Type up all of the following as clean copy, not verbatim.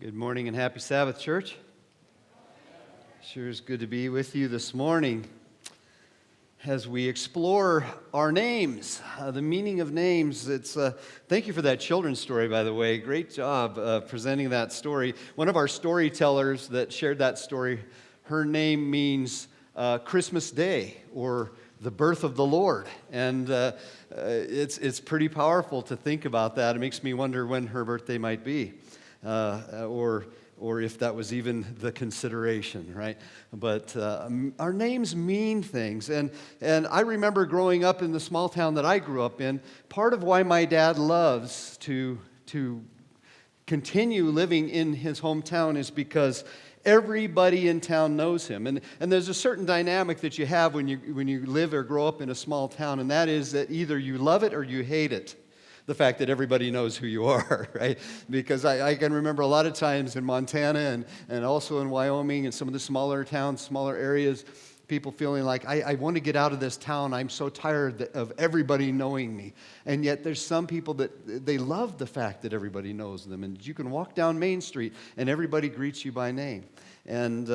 Good morning and happy Sabbath, church. Sure is good to be with you this morning as we explore our names, the meaning of names. Thank you for that children's story, by the way. Great job presenting that story. One of our storytellers that shared that story, her name means Christmas Day or the birth of the Lord, and it's pretty powerful to think about that. It makes me wonder when her birthday might be. Or if that was even the consideration, right? But our names mean things. And I remember growing up in the small town that I grew up in, part of why my dad loves to continue living in his hometown is because everybody in town knows him. And there's a certain dynamic that you have when you live or grow up in a small town, and that is that either you love it or you hate it. The fact that everybody knows who you are, right? Because I can remember a lot of times in Montana and also in Wyoming and some of the smaller towns, smaller areas, people feeling like, I want to get out of this town. I'm so tired of everybody knowing me. And yet there's some people that they love the fact that everybody knows them. And you can walk down Main Street and everybody greets you by name. And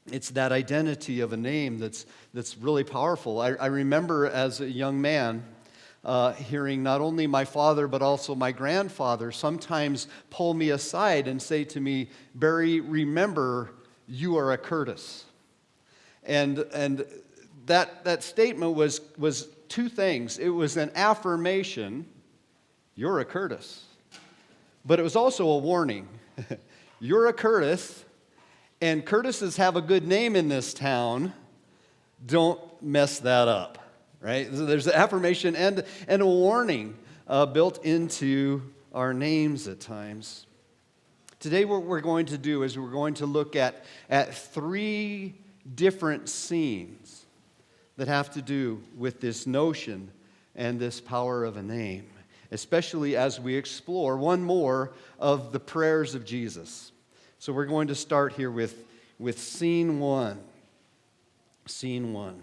it's that identity of a name that's really powerful. I remember as a young man, hearing not only my father but also my grandfather sometimes pull me aside and say to me, "Barry, remember, you are a Curtis." And that statement was two things. It was an affirmation, you're a Curtis. But it was also a warning. You're a Curtis, and Curtises have a good name in this town. Don't mess that up. Right? So there's an affirmation and a warning built into our names at times. Today what we're going to do is we're going to look at three different scenes that have to do with this notion and this power of a name, especially as we explore one more of the prayers of Jesus. So we're going to start here with scene one. Scene one.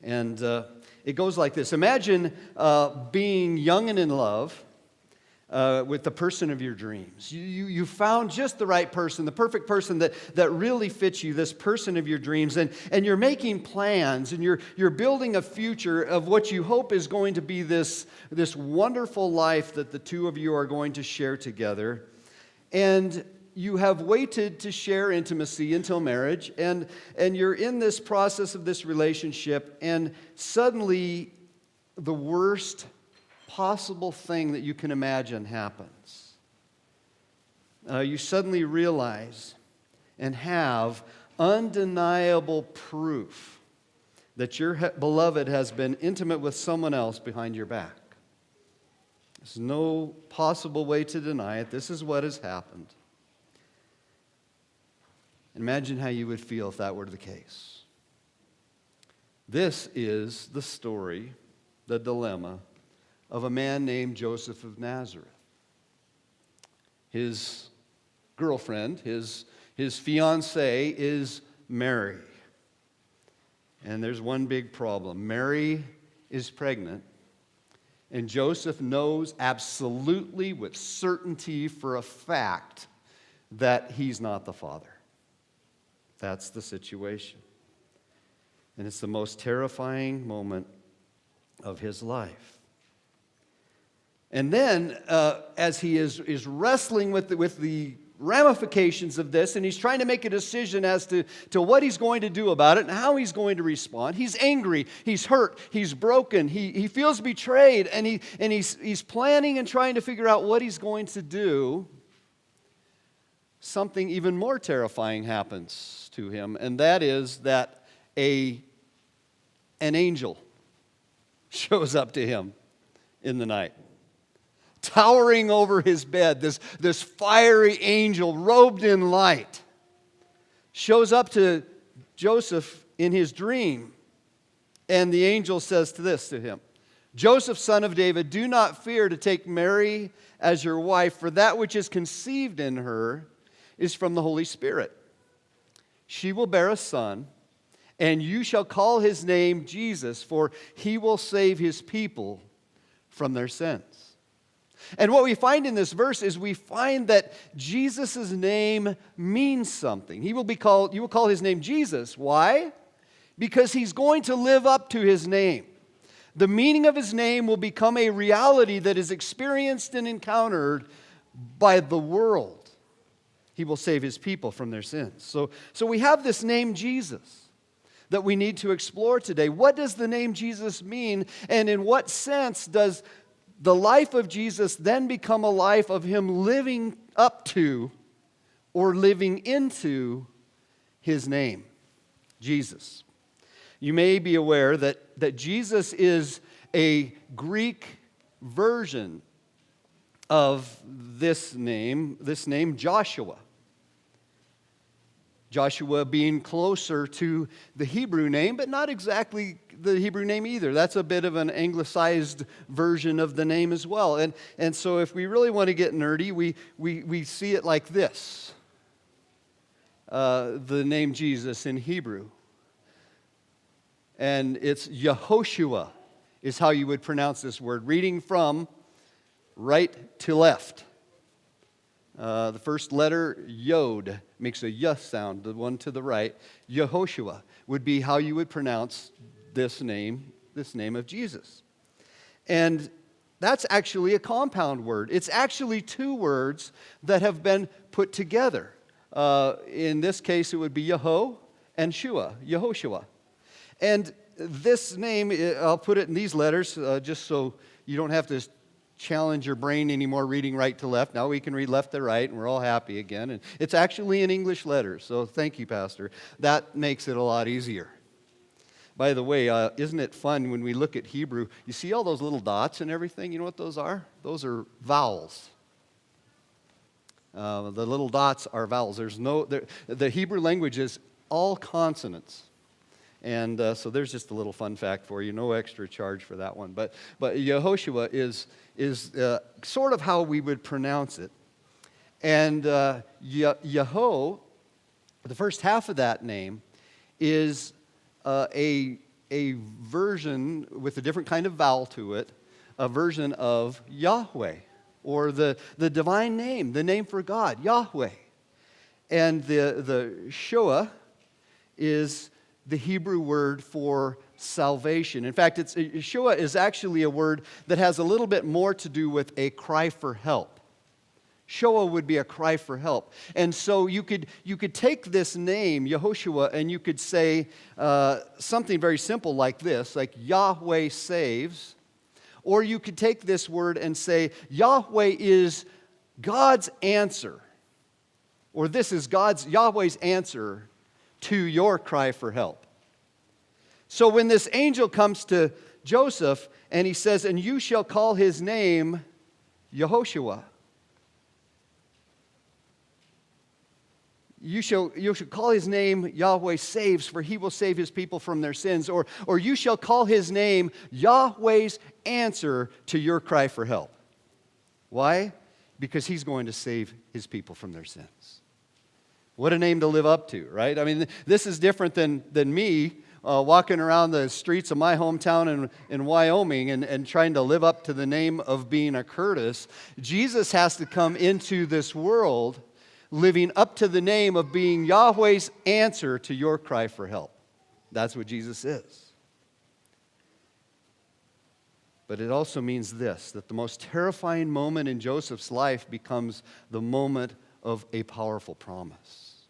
And it goes like this. Imagine being young and in love with the person of your dreams. You found just the right person, the perfect person that really fits you, this person of your dreams. And you're making plans, and you're building a future of what you hope is going to be this wonderful life that the two of you are going to share together. And you have waited to share intimacy until marriage, and you're in this process of this relationship, and suddenly the worst possible thing that you can imagine happens. You suddenly realize and have undeniable proof that your beloved has been intimate with someone else behind your back. There's no possible way to deny it. This is what has happened. Imagine how you would feel if that were the case. This is the story, the dilemma, of a man named Joseph of Nazareth. His girlfriend, his fiancée is Mary. And there's one big problem. Mary is pregnant, and Joseph knows absolutely with certainty for a fact that he's not the father. That's the situation. And it's the most terrifying moment of his life. And then, as he is wrestling with the ramifications of this, and he's trying to make a decision as to what he's going to do about it and how he's going to respond, he's angry, he's hurt, he's broken, he feels betrayed, and he's planning and trying to figure out what he's going to do. Something even more terrifying happens to him, and that is that an angel shows up to him in the night. Towering over his bed, this fiery angel robed in light shows up to Joseph in his dream, and the angel says to him, "Joseph, son of David, do not fear to take Mary as your wife, for that which is conceived in her is from the Holy Spirit. She will bear a son, and you shall call his name Jesus, for he will save his people from their sins." And what we find in this verse is we find that Jesus' name means something. You will call his name Jesus. Why? Because he's going to live up to his name. The meaning of his name will become a reality that is experienced and encountered by the world. He will save his people from their sins. So we have this name Jesus that we need to explore today. What does the name Jesus mean? And in what sense does the life of Jesus then become a life of him living up to or living into his name, Jesus? You may be aware that Jesus is a Greek version of this name Joshua. Joshua being closer to the Hebrew name, but not exactly the Hebrew name either. That's a bit of an anglicized version of the name as well. And so if we really want to get nerdy, we see it like this. The name Jesus in Hebrew. And it's Yehoshua is how you would pronounce this word. Reading from right to left. The first letter, Yod, makes a Y sound, the one to the right. Yehoshua would be how you would pronounce this name of Jesus. And that's actually a compound word. It's actually two words that have been put together. In this case, it would be Yeho and Shua, Yehoshua. And this name, I'll put it in these letters just so you don't have to challenge your brain anymore reading right to left. Now we can read left to right, and we're all happy again. And it's actually in English letters, so thank you, Pastor. That makes it a lot easier. By the way, isn't it fun when we look at Hebrew? You see all those little dots and everything? You know what those are? Those are vowels. The little dots are vowels. The Hebrew language is all consonants. And so there's just a little fun fact for you. No extra charge for that one. But Yehoshua is sort of how we would pronounce it. And Yeho, the first half of that name, is a version with a different kind of vowel to it, a version of Yahweh, or the divine name, the name for God, Yahweh. And the Shoah is the Hebrew word for salvation. In fact, Yeshua is actually a word that has a little bit more to do with a cry for help. Shoah would be a cry for help. And so you could take this name, Yehoshua, and you could say something very simple like this, like Yahweh saves. Or you could take this word and say, Yahweh is God's answer. Or this is Yahweh's answer to your cry for help. So when this angel comes to Joseph and he says, and you shall call his name Yehoshua. You shall call his name Yahweh saves, for he will save his people from their sins. Or you shall call his name Yahweh's answer to your cry for help. Why? Because he's going to save his people from their sins. What a name to live up to, right? I mean, this is different than me walking around the streets of my hometown in Wyoming and trying to live up to the name of being a Curtis. Jesus has to come into this world living up to the name of being Yahweh's answer to your cry for help. That's what Jesus is. But it also means this, that the most terrifying moment in Joseph's life becomes the moment of a powerful promise.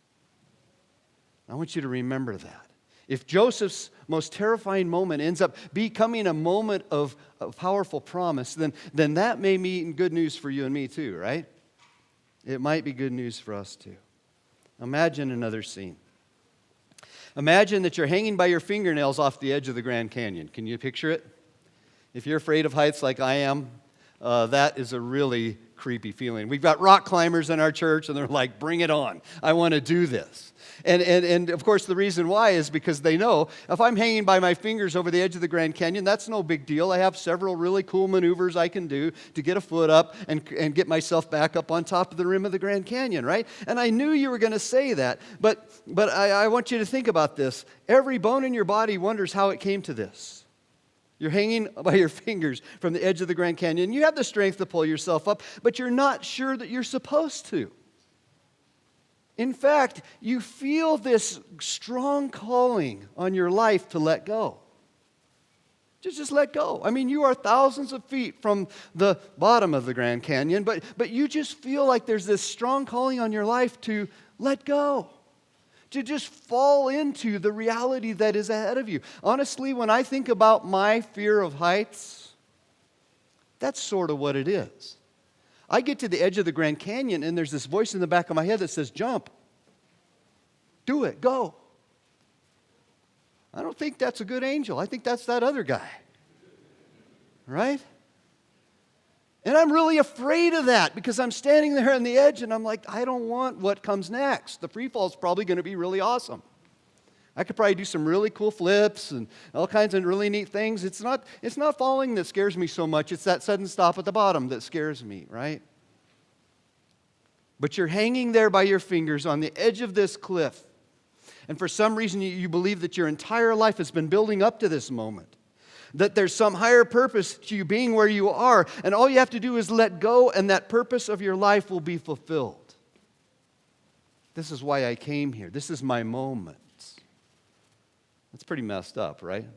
I want you to remember that. If Joseph's most terrifying moment ends up becoming a moment of powerful promise, then that may mean good news for you and me too, right? It might be good news for us too. Imagine another scene. Imagine that you're hanging by your fingernails off the edge of the Grand Canyon. Can you picture it? If you're afraid of heights like I am, that is a really creepy feeling. We've got rock climbers in our church, and they're like, bring it on. I want to do this. And of course, the reason why is because they know if I'm hanging by my fingers over the edge of the Grand Canyon, that's no big deal. I have several really cool maneuvers I can do to get a foot up and get myself back up on top of the rim of the Grand Canyon, right? And I knew you were going to say that, but I want you to think about this. Every bone in your body wonders how it came to this. You're hanging by your fingers from the edge of the Grand Canyon. You have the strength to pull yourself up, but you're not sure that you're supposed to. In fact, you feel this strong calling on your life to let go. Just let go. I mean, you are thousands of feet from the bottom of the Grand Canyon, but you just feel like there's this strong calling on your life to let go, to just fall into the reality that is ahead of you. Honestly, when I think about my fear of heights, that's sort of what it is. I get to the edge of the Grand Canyon, and there's this voice in the back of my head that says, jump. Do it. Go. I don't think that's a good angel. I think that's that other guy. Right? And I'm really afraid of that because I'm standing there on the edge and I'm like, I don't want what comes next. The free fall is probably going to be really awesome. I could probably do some really cool flips and all kinds of really neat things. It's not falling that scares me so much. It's that sudden stop at the bottom that scares me, right? But you're hanging there by your fingers on the edge of this cliff. And for some reason, you believe that your entire life has been building up to this moment. That there's some higher purpose to you being where you are. And all you have to do is let go, and that purpose of your life will be fulfilled. This is why I came here. This is my moment. That's pretty messed up, right?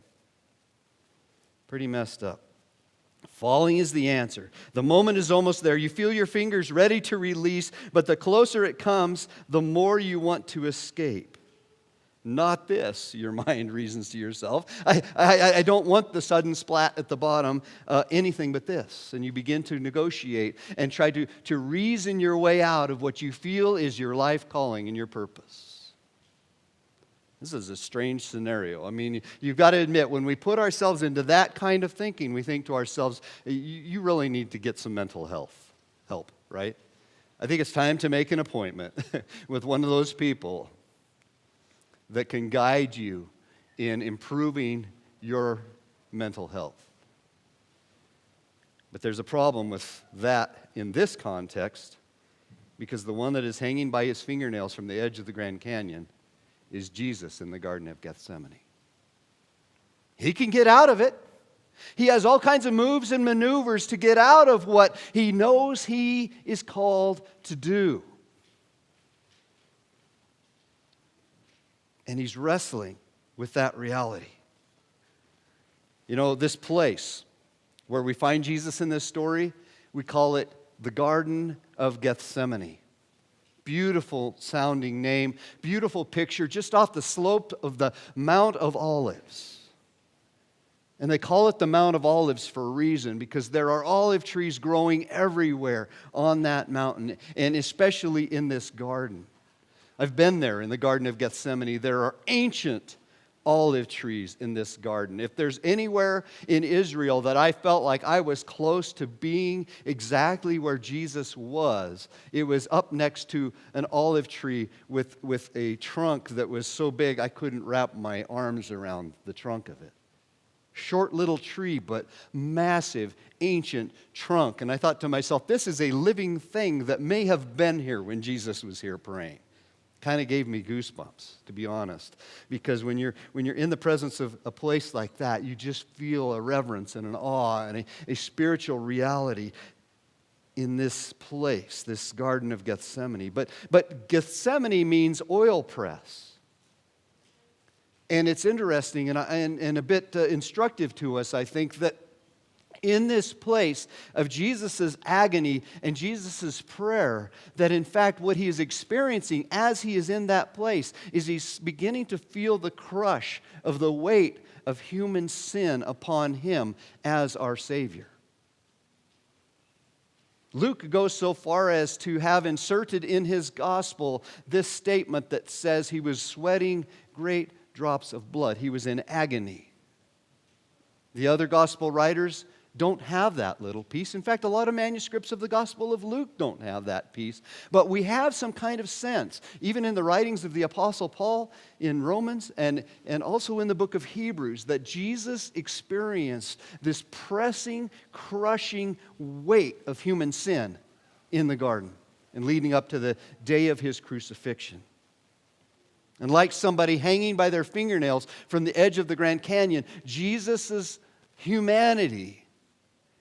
Pretty messed up. Falling is the answer. The moment is almost there. You feel your fingers ready to release, but the closer it comes, the more you want to escape. Not this, your mind reasons to yourself. I don't want the sudden splat at the bottom, anything but this. And you begin to negotiate and try to reason your way out of what you feel is your life calling and your purpose. This is a strange scenario. I mean, you've got to admit, when we put ourselves into that kind of thinking, we think to ourselves, you really need to get some mental health help, right? I think it's time to make an appointment with one of those people that can guide you in improving your mental health. But there's a problem with that in this context, because the one that is hanging by his fingernails from the edge of the Grand Canyon is Jesus in the Garden of Gethsemane. He can get out of it. He has all kinds of moves and maneuvers to get out of what he knows he is called to do. And he's wrestling with that reality. You know, this place where we find Jesus in this story, we call it the Garden of Gethsemane. Beautiful sounding name, beautiful picture, just off the slope of the Mount of Olives. And they call it the Mount of Olives for a reason, because there are olive trees growing everywhere on that mountain, and especially in this garden. I've been there in the Garden of Gethsemane. There are ancient olive trees in this garden. If there's anywhere in Israel that I felt like I was close to being exactly where Jesus was, it was up next to an olive tree with a trunk that was so big I couldn't wrap my arms around the trunk of it. Short little tree, but massive, ancient trunk. And I thought to myself, this is a living thing that may have been here when Jesus was here praying. Kind of gave me goosebumps, to be honest, because when you're in the presence of a place like that, you just feel a reverence and an awe and a spiritual reality in this place, this Garden of Gethsemane. But Gethsemane means oil press, and it's interesting and a bit instructive to us, I think, that in this place of Jesus' agony and Jesus' prayer, that in fact what he is experiencing as he is in that place is he's beginning to feel the crush of the weight of human sin upon him as our Savior. Luke goes so far as to have inserted in his gospel this statement that says he was sweating great drops of blood. He was in agony. The other gospel writers don't have that little piece. In fact, a lot of manuscripts of the Gospel of Luke don't have that piece. But we have some kind of sense, even in the writings of the Apostle Paul in Romans and also in the book of Hebrews, that Jesus experienced this pressing, crushing weight of human sin in the garden and leading up to the day of his crucifixion. And like somebody hanging by their fingernails from the edge of the Grand Canyon, Jesus' humanity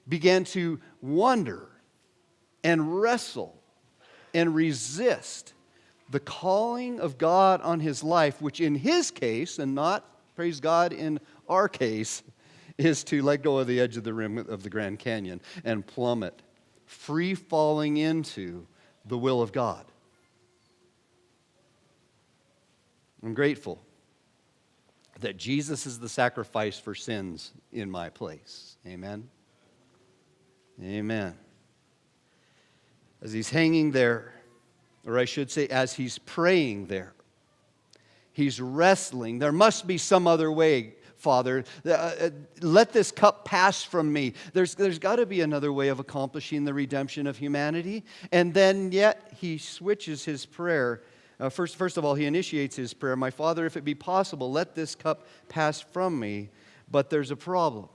began to wonder and wrestle and resist the calling of God on his life, which in his case, and not, praise God, in our case, is to let go of the edge of the rim of the Grand Canyon and plummet, free falling into the will of God. I'm grateful that Jesus is the sacrifice for sins in my place. Amen? Amen. As he's hanging there, or I should say, as he's praying there, he's wrestling. There must be some other way, Father. Let this cup pass from me. There's got to be another way of accomplishing the redemption of humanity. And then yet he switches his prayer. First of all, he initiates his prayer. My Father, if it be possible, let this cup pass from me. But there's a problem.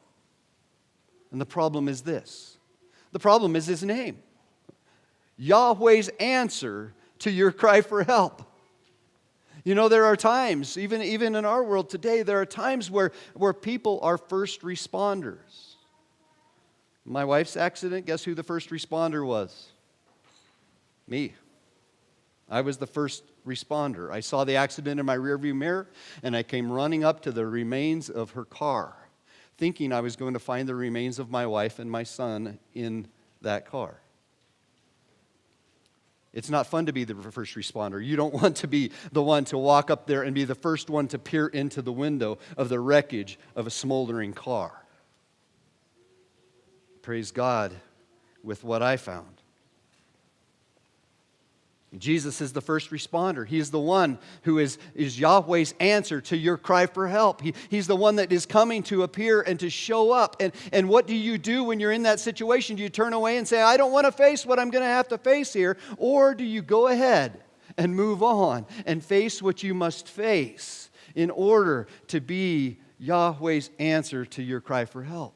And the problem is this. The problem is his name. Yahweh's answer to your cry for help. You know, there are times, even in our world today, there are times where people are first responders. My wife's accident, guess who the first responder was? Me. I was the first responder. I saw the accident in my rearview mirror, and I came running up to the remains of her car, thinking I was going to find the remains of my wife and my son in that car. It's not fun to be the first responder. You don't want to be the one to walk up there and be the first one to peer into the window of the wreckage of a smoldering car. Praise God with what I found. Jesus is the first responder. He is the one who is Yahweh's answer to your cry for help. He's the one that is coming to appear and to show up. And what do you do when you're in that situation? Do you turn away and say, I don't want to face what I'm going to have to face here? Or do you go ahead and move on and face what you must face in order to be Yahweh's answer to your cry for help?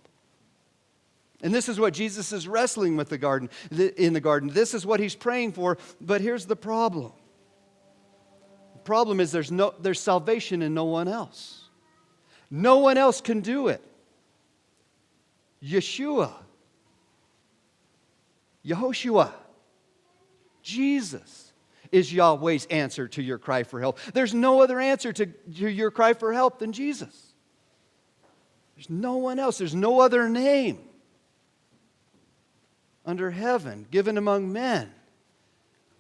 And this is what Jesus is wrestling with in the garden. This is what he's praying for. But here's the problem. The problem is there's salvation in no one else. No one else can do it. Yeshua, Yehoshua, Jesus is Yahweh's answer to your cry for help. There's no other answer to your cry for help than Jesus. There's no one else. There's no other name under heaven, given among men,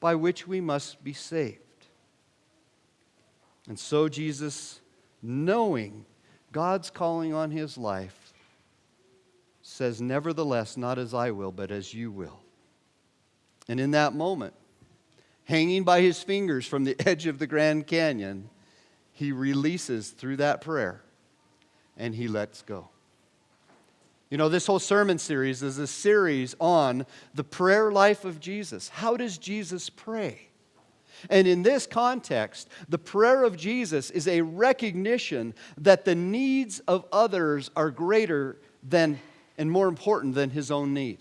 by which we must be saved. And so Jesus, knowing God's calling on his life, says, nevertheless, not as I will, but as you will. And in that moment, hanging by his fingers from the edge of the Grand Canyon, he releases through that prayer, and he lets go. You know, this whole sermon series is a series on the prayer life of Jesus. How does Jesus pray? And in this context, the prayer of Jesus is a recognition that the needs of others are greater than and more important than his own need.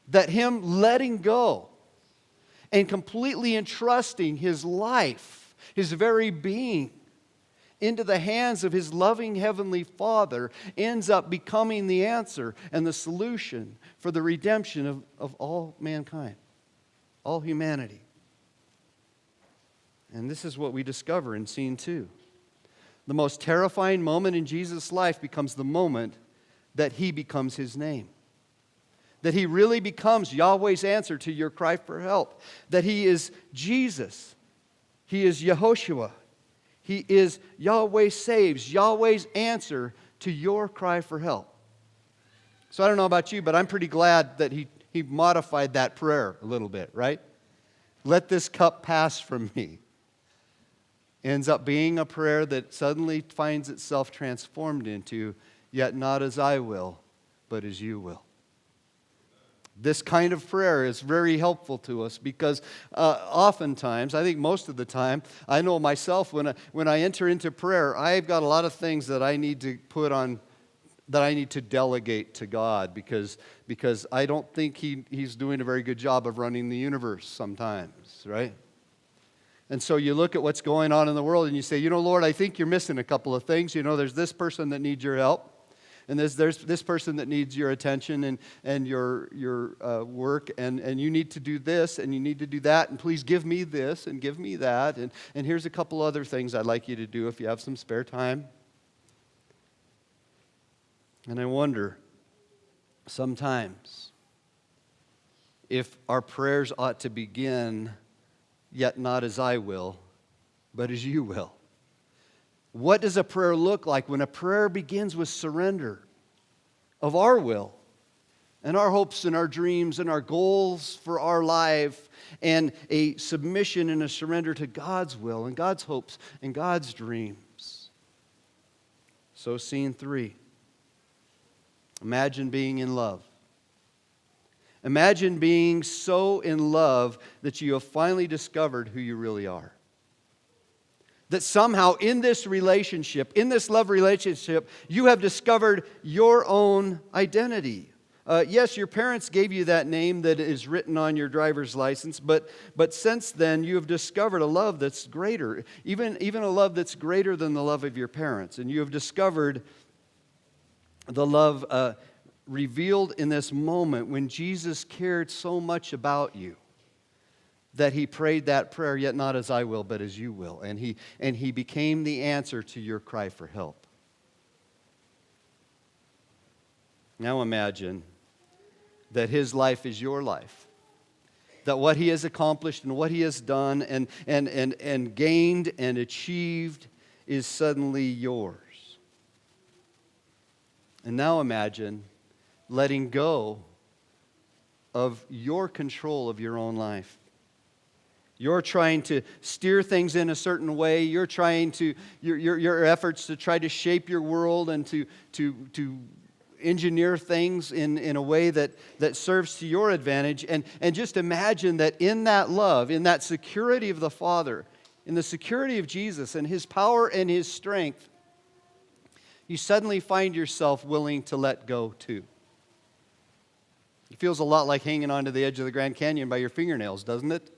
That him letting go and completely entrusting his life, his very being, into the hands of his loving heavenly Father ends up becoming the answer and the solution for the redemption of all mankind, all humanity. And this is what we discover in scene 2. The most terrifying moment in Jesus' life becomes the moment that he becomes his name. That he really becomes Yahweh's answer to your cry for help. That he is Jesus. He is Yehoshua. He is Yahweh saves, Yahweh's answer to your cry for help. So I don't know about you, but I'm pretty glad that he modified that prayer a little bit, right? Let this cup pass from me. Ends up being a prayer that suddenly finds itself transformed into, yet not as I will, but as you will. This kind of prayer is very helpful to us because oftentimes, I think most of the time, I know myself when I enter into prayer, I've got a lot of things that I need to put on, that I need to delegate to God because I don't think He's doing a very good job of running the universe sometimes, right? And so you look at what's going on in the world and you say, Lord, I think you're missing a couple of things. There's this person that needs your help. And there's this person that needs your attention and your work, and you need to do this, and you need to do that, and please give me this, and give me that, and here's a couple other things I'd like you to do if you have some spare time. And I wonder, sometimes, if our prayers ought to begin, yet not as I will, but as you will. What does a prayer look like when a prayer begins with surrender of our will and our hopes and our dreams and our goals for our life, and a submission and a surrender to God's will and God's hopes and God's dreams? So, scene 3. Imagine being in love. Imagine being so in love that you have finally discovered who you really are. That somehow in this relationship, in this love relationship, you have discovered your own identity. Yes, your parents gave you that name that is written on your driver's license, but since then you have discovered a love that's greater, even a love that's greater than the love of your parents. And you have discovered the love revealed in this moment when Jesus cared so much about you that he prayed that prayer, yet not as I will, but as you will. And he became the answer to your cry for help. Now imagine that his life is your life. That what he has accomplished and what he has done and gained and achieved is suddenly yours. And now imagine letting go of your control of your own life. You're trying to steer things in a certain way. You're trying to, your efforts to try to shape your world and to engineer things in a way that serves to your advantage. And just imagine that in that love, in that security of the Father, in the security of Jesus and his power and his strength, you suddenly find yourself willing to let go too. It feels a lot like hanging onto the edge of the Grand Canyon by your fingernails, doesn't it?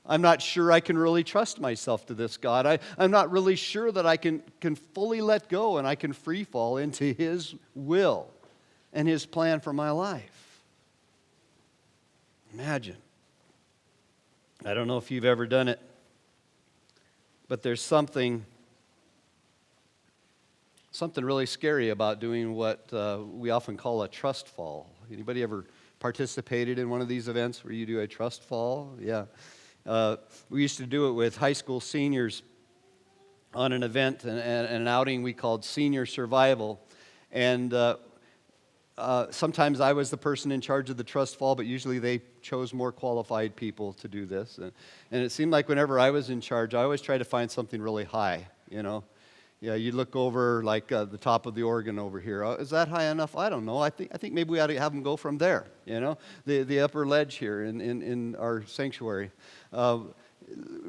I'm not sure I can really trust myself to this, God. I'm not really sure that I can fully let go and I can free fall into his will and his plan for my life. Imagine. I don't know if you've ever done it, but there's something really scary about doing what we often call a trust fall. Anybody ever participated in one of these events where you do a trust fall? Yeah. We used to do it with high school seniors on an event and an outing we called Senior Survival. And sometimes I was the person in charge of the trust fall, but usually they chose more qualified people to do this. And it seemed like whenever I was in charge, I always tried to find something really high, you know. Yeah, you look over like the top of the organ over here. Is that high enough? I don't know. I think maybe we ought to have them go from there. You know, the upper ledge here in our sanctuary.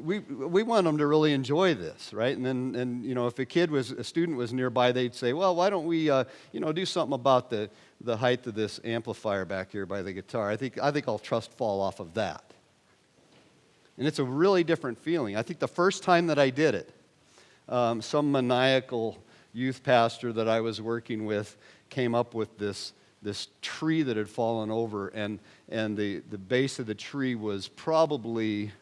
We want them to really enjoy this, right? And you know, if a student was nearby, they'd say, well, why don't we do something about the height of this amplifier back here by the guitar? I think I'll trust fall off of that. And it's a really different feeling. I think the first time that I did it, some maniacal youth pastor that I was working with came up with this tree that had fallen over, and the base of the tree was probably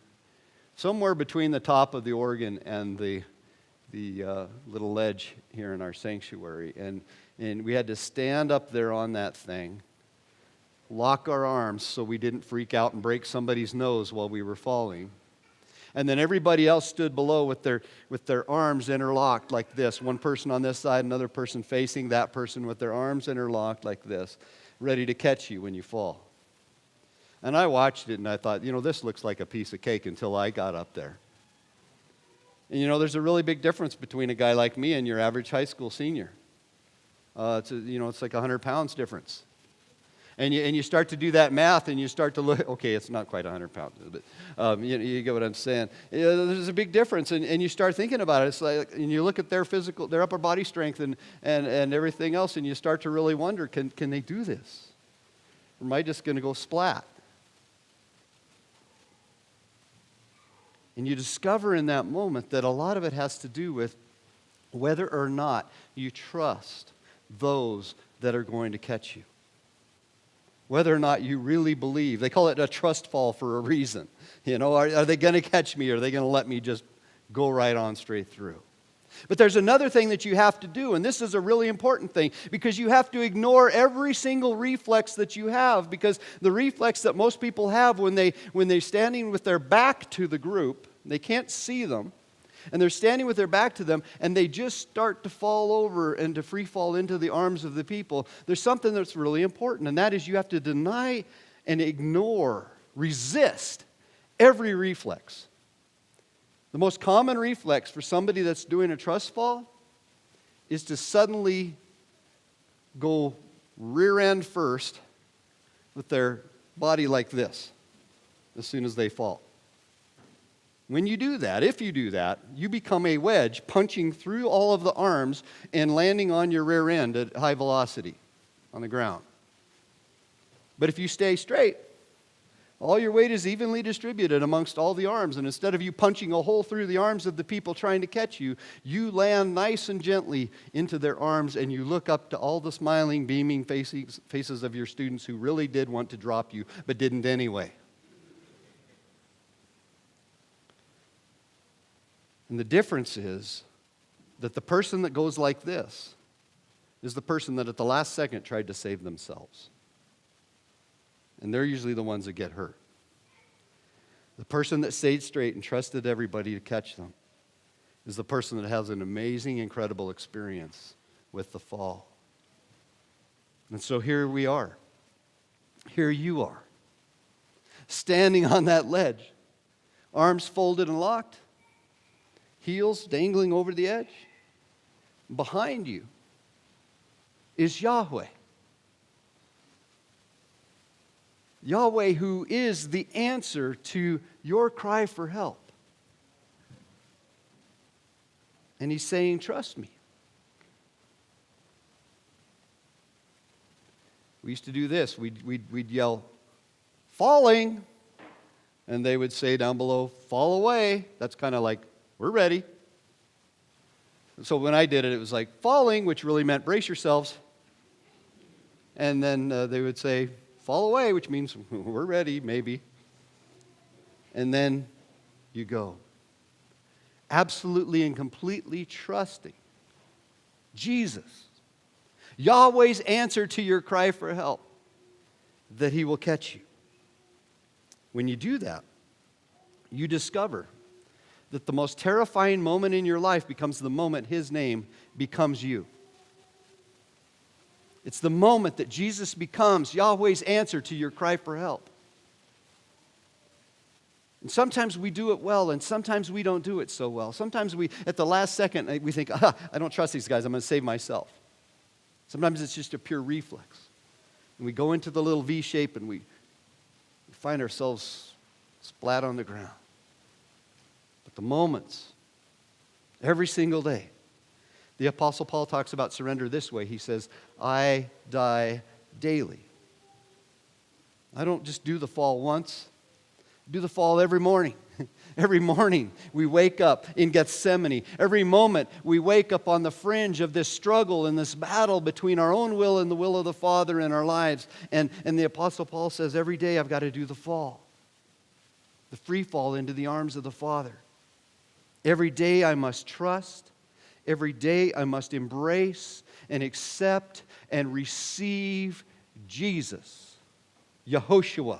somewhere between the top of the organ and the little ledge here in our sanctuary. And we had to stand up there on that thing, lock our arms so we didn't freak out and break somebody's nose while we were falling. And then everybody else stood below with their arms interlocked like this. One person on this side, another person facing that person with their arms interlocked like this, ready to catch you when you fall. And I watched it and I thought, this looks like a piece of cake until I got up there. And there's a really big difference between a guy like me and your average high school senior. It's like 100 pounds difference. And you start to do that math, and you start to look. Okay, it's not quite 100 pounds, but you get what I'm saying. There's a big difference, and you start thinking about it. It's like, and you look at their upper body strength, and everything else, and you start to really wonder, can they do this? Or am I just going to go splat? And you discover in that moment that a lot of it has to do with whether or not you trust those that are going to catch you. Whether or not you really believe. They call it a trust fall for a reason. You know, are they going to catch me, or are they going to let me just go right on straight through? But there's another thing that you have to do, and this is a really important thing, because you have to ignore every single reflex that you have, because the reflex that most people have when they're standing with their back to the group, they can't see them, and they're standing with their back to them, and they just start to fall over and to free fall into the arms of the people. There's something that's really important, and that is you have to deny and ignore, resist every reflex. The most common reflex for somebody that's doing a trust fall is to suddenly go rear end first with their body like this as soon as they fall. When you do that, if you do that, you become a wedge punching through all of the arms and landing on your rear end at high velocity on the ground. But if you stay straight, all your weight is evenly distributed amongst all the arms, and instead of you punching a hole through the arms of the people trying to catch you, you land nice and gently into their arms, and you look up to all the smiling, beaming faces of your students who really did want to drop you, but didn't anyway. And the difference is that the person that goes like this is the person that at the last second tried to save themselves. And they're usually the ones that get hurt. The person that stayed straight and trusted everybody to catch them is the person that has an amazing, incredible experience with the fall. And so here we are. Here you are, standing on that ledge, arms folded and locked, heels dangling over the edge. Behind you is Yahweh. Yahweh, who is the answer to your cry for help. And he's saying, trust me. We used to do this. We'd yell, falling. And they would say down below, fall away. That's kind of like, we're ready. So when I did it, it was like falling, which really meant brace yourselves. And then they would say, fall away, which means we're ready, maybe. And then you go. Absolutely and completely trusting Jesus, Yahweh's answer to your cry for help, that he will catch you. When you do that, you discover that the most terrifying moment in your life becomes the moment his name becomes you. It's the moment that Jesus becomes Yahweh's answer to your cry for help. And sometimes we do it well, and sometimes we don't do it so well. Sometimes we, at the last second, we think, I don't trust these guys, I'm going to save myself. Sometimes it's just a pure reflex. And we go into the little V shape and we find ourselves splat on the ground. But the moments, every single day, the Apostle Paul talks about surrender this way. He says, I die daily. I don't just do the fall once. I do the fall every morning. Every morning we wake up in Gethsemane. Every moment we wake up on the fringe of this struggle and this battle between our own will and the will of the Father in our lives. And the Apostle Paul says, every day I've got to do the fall. The free fall into the arms of the Father. Every day I must trust. Every day I must embrace and accept and receive Jesus, Yehoshua,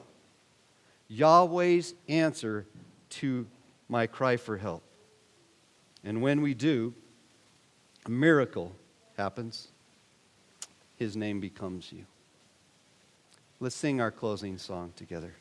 Yahweh's answer to my cry for help. And when we do, a miracle happens. His name becomes you. Let's sing our closing song together.